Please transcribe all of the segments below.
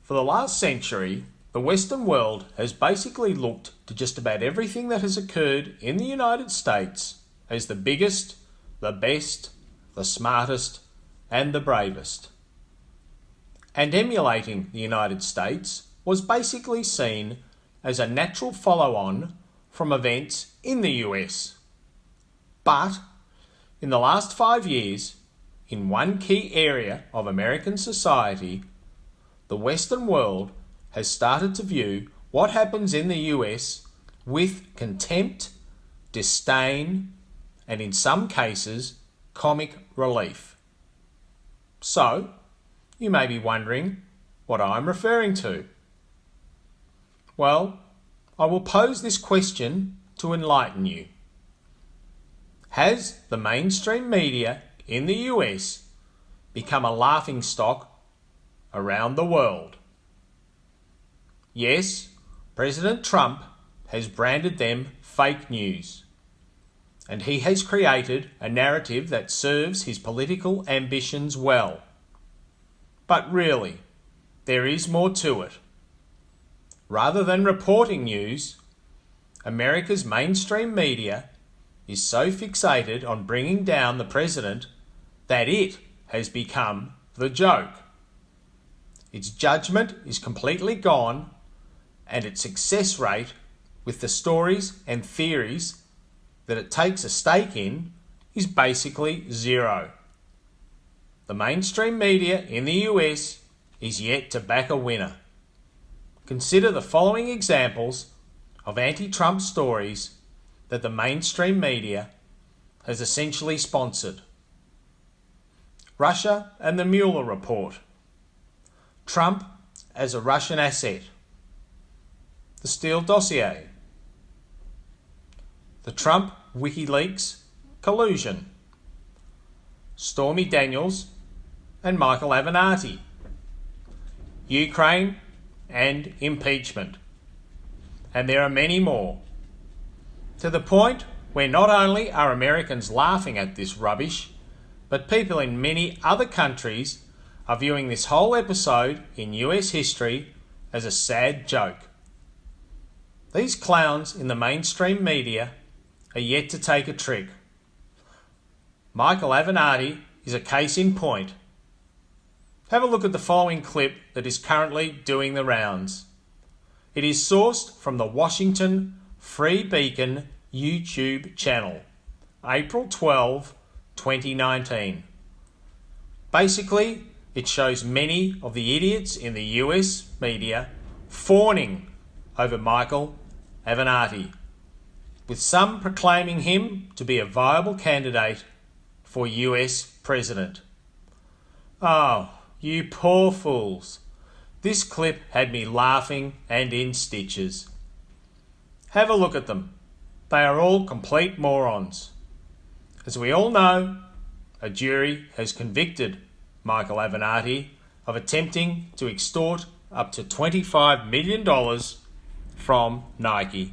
For the last century, the Western world has basically looked to just about everything that has occurred in the United States as the biggest, the best, the smartest, and the bravest. And emulating the United States was basically seen as a natural follow-on from events in the US. But in the last 5 years, in one key area of American society, the Western world has started to view what happens in the US with contempt, disdain, and in some cases, comic relief. So, you may be wondering what I'm referring to. Well, I will pose this question to enlighten you. Has the mainstream media in the US become a laughingstock around the world? Yes, President Trump has branded them fake news, and he has created a narrative that serves his political ambitions well. But really, there is more to it. Rather than reporting news, America's mainstream media is so fixated on bringing down the president that it has become the joke. Its judgment is completely gone, and its success rate with the stories and theories that it takes a stake in is basically zero. The mainstream media in the US is yet to back a winner. Consider the following examples of anti-Trump stories that the mainstream media has essentially sponsored. Russia and the Mueller report. Trump as a Russian asset. The Steele dossier. The Trump WikiLeaks collusion. Stormy Daniels and Michael Avenatti. Ukraine and impeachment. And there are many more. To the point where not only are Americans laughing at this rubbish, but people in many other countries are viewing this whole episode in US history as a sad joke. These clowns in the mainstream media are yet to take a trick. Michael Avenatti is a case in point. Have a look at the following clip that is currently doing the rounds. It is sourced from the Washington Free Beacon YouTube channel, April 12, 2019. Basically, it shows many of the idiots in the US media fawning over Michael Avenatti, with some proclaiming him to be a viable candidate for US president. Oh, you poor fools. This clip had me laughing and in stitches. Have a look at them. They are all complete morons. As we all know, a jury has convicted Michael Avenatti of attempting to extort up to $25 million from Nike.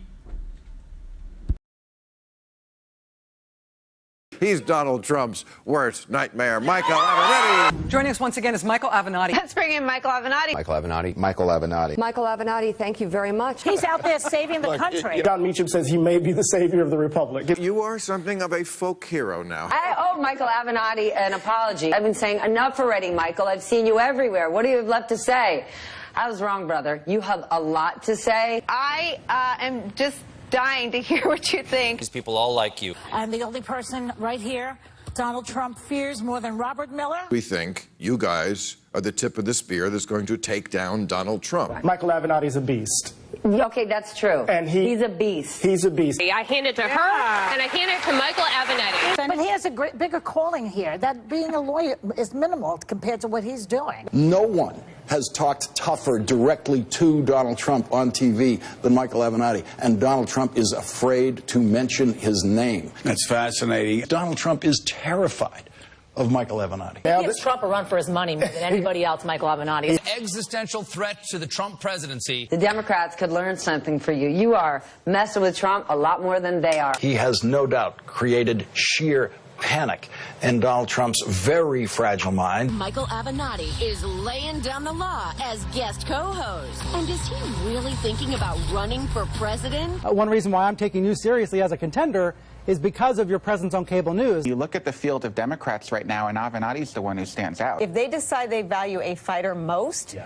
He's Donald Trump's worst nightmare. Michael Avenatti. Joining us once again is Michael Avenatti. Let's bring in Michael Avenatti. Michael Avenatti. Michael Avenatti. Michael Avenatti, thank you very much. He's out there saving the country. Don Meacham says he may be the savior of the republic. You are something of a folk hero now. I owe Michael Avenatti an apology. I've been saying enough already, Michael. I've seen you everywhere. What do you have left to say? I was wrong, brother. You have a lot to say. I am just dying to hear what you think. These people all like you. I'm the only person right here Donald Trump fears more than Robert Miller. We think you guys are the tip of the spear that's going to take down Donald Trump. Michael Avenatti's a beast. Okay, that's true. And he's a beast. He's a beast. I hand it to her, and I hand it to Michael Avenatti. But he has a bigger calling here. That being a lawyer is minimal compared to what he's doing. No one has talked tougher directly to Donald Trump on TV than Michael Avenatti, and Donald Trump is afraid to mention his name. That's fascinating. Donald Trump is terrified of Michael Avenatti. He gives Trump a run for his money more than anybody else, Michael Avenatti. An existential threat to the Trump presidency. The Democrats could learn something for you. You are messing with Trump a lot more than they are. He has no doubt created sheer panic in Donald Trump's very fragile mind. Michael Avenatti is laying down the law as guest co-host. And is he really thinking about running for president? One reason why I'm taking you seriously as a contender is because of your presence on cable news. You look at the field of Democrats right now, and Avenatti's the one who stands out. If they decide they value a fighter most,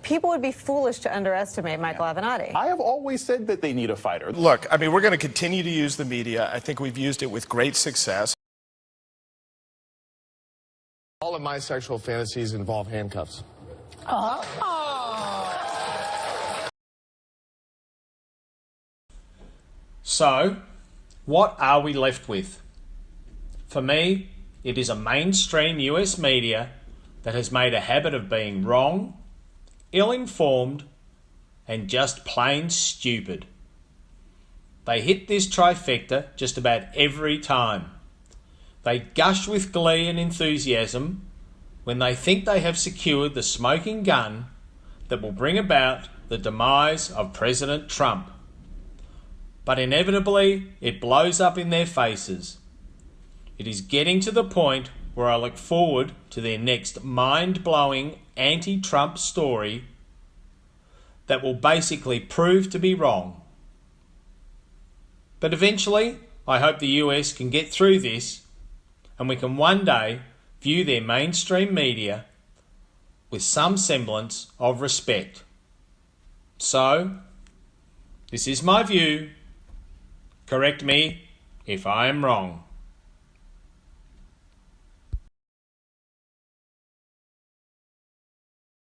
people would be foolish to underestimate Michael Avenatti. I have always said that they need a fighter. Look, I mean, we're going to continue to use the media. I think we've used it with great success. All of my sexual fantasies involve handcuffs. So, what are we left with? For me, it is a mainstream US media that has made a habit of being wrong, ill-informed, and just plain stupid. They hit this trifecta just about every time. They gush with glee and enthusiasm when they think they have secured the smoking gun that will bring about the demise of President Trump. But inevitably, it blows up in their faces. It is getting to the point where I look forward to their next mind-blowing anti-Trump story that will basically prove to be wrong. But eventually, I hope the US can get through this and we can one day view their mainstream media with some semblance of respect. So, this is my view. Correct me if I am wrong.